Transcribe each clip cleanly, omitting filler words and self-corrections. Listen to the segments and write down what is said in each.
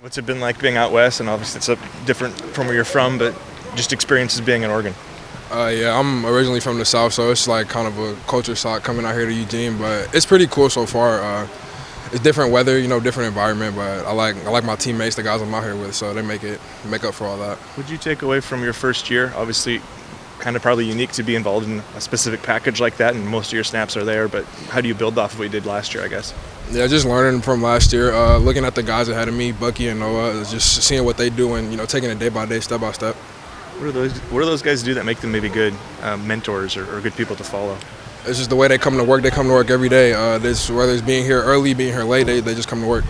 What's it been like being out west? And obviously it's different from where you're from, but just experiences being in Oregon. Yeah, I'm originally from the South, so it's like kind of a culture shock coming out here to Eugene, but it's pretty cool so far. It's different weather, different environment, but I like my teammates, the guys I'm out here with, so they make up for all that. What'd you take away from your first year? Obviously, kind of probably unique to be involved in a specific package like that, and most of your snaps are there, but how do you build off of what you did last year, I guess? Yeah, just learning from last year, looking at the guys ahead of me, Bucky and Noah, just seeing what they do and taking it day by day, step by step. What do those guys do that make them maybe good mentors or good people to follow? It's just the way they come to work. They come to work every day. Whether it's being here early, being here late, they just come to work.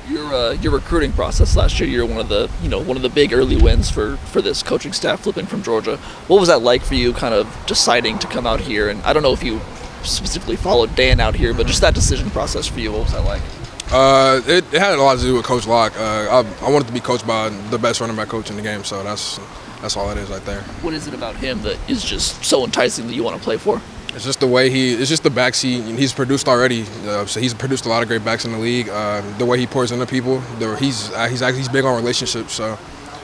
Your recruiting process last year, you're one of the big early wins for this coaching staff flipping from Georgia. What was that like for you, kind of deciding to come out here? And I don't know if you specifically followed Dan out here, but just that decision process for you, what was that like? It had a lot to do with Coach Locke. I wanted to be coached by the best running back coach in the game, so that's all it is right there. What is it about him that is just so enticing that you want to play for? It's just the way it's just the backseat. He's produced already, so he's produced a lot of great backs in the league. The way he pours into people, he's big on relationships, so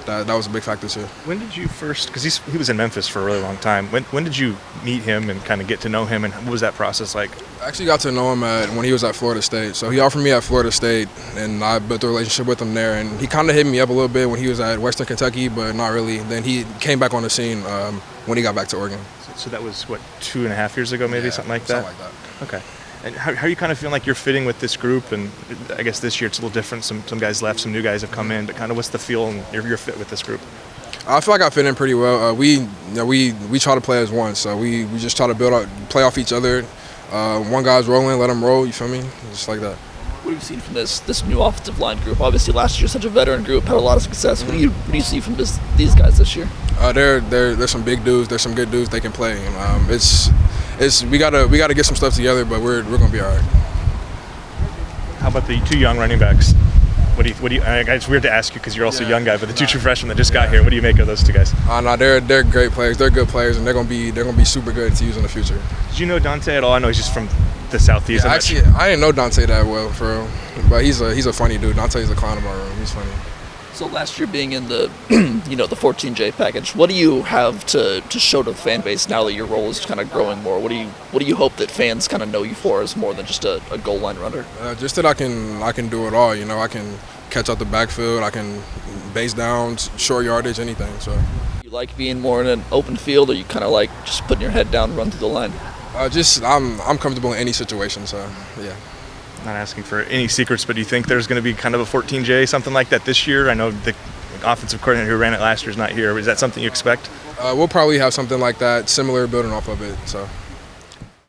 that was a big factor too. When did you first, because he was in Memphis for a really long time, when did you meet him and kind of get to know him, and what was that process like? I actually got to know him when he was at Florida State. So he offered me at Florida State, and I built a relationship with him there. And he kind of hit me up a little bit when he was at Western Kentucky, but not really. Then he came back on the scene when he got back to Oregon. So that was, 2.5 years ago maybe, Yeah, something like that? Something like that. Okay. And how are you kind of feeling like you're fitting with this group? And I guess this year it's a little different. Some guys left, some new guys have come in, but kind of what's the feel and your fit with this group? I feel like I fit in pretty well. We try to play as one, so we just try to play off each other. One guy's rolling, let him roll. You feel me? Just like that. What have you seen from this new offensive line group? Obviously, last year such a veteran group, had a lot of success. What do you see from these guys this year? They're some big dudes. There's some good dudes they can play. And, we gotta get some stuff together, but we're gonna be all right. How about the two young running backs? What do you? It's weird to ask you because you're also a young guy, but the two true freshmen that just got here. What do you make of those two guys? No, they're great players. They're good players, and they're gonna be super good to use in the future. Did you know Dante at all? I know he's just from the southeast. Yeah, actually, I didn't know Dante that well, for real. But he's a funny dude. Dante's a clown in my room. He's funny. So last year being in the the 14J package, what do you have to show to the fan base now that your role is kind of growing more? What do you hope that fans kind of know you for as more than just a goal line runner? Just that I can do it all. I can catch out the backfield. I can base downs, short yardage, anything. So. You like being more in an open field, or you kind of like just putting your head down and run through the line? I'm comfortable in any situation. So yeah. Not asking for any secrets, but do you think there's going to be kind of a 14J, something like that this year? I know the offensive coordinator who ran it last year is not here. Is that something you expect? We'll probably have something like that, similar, building off of it. So.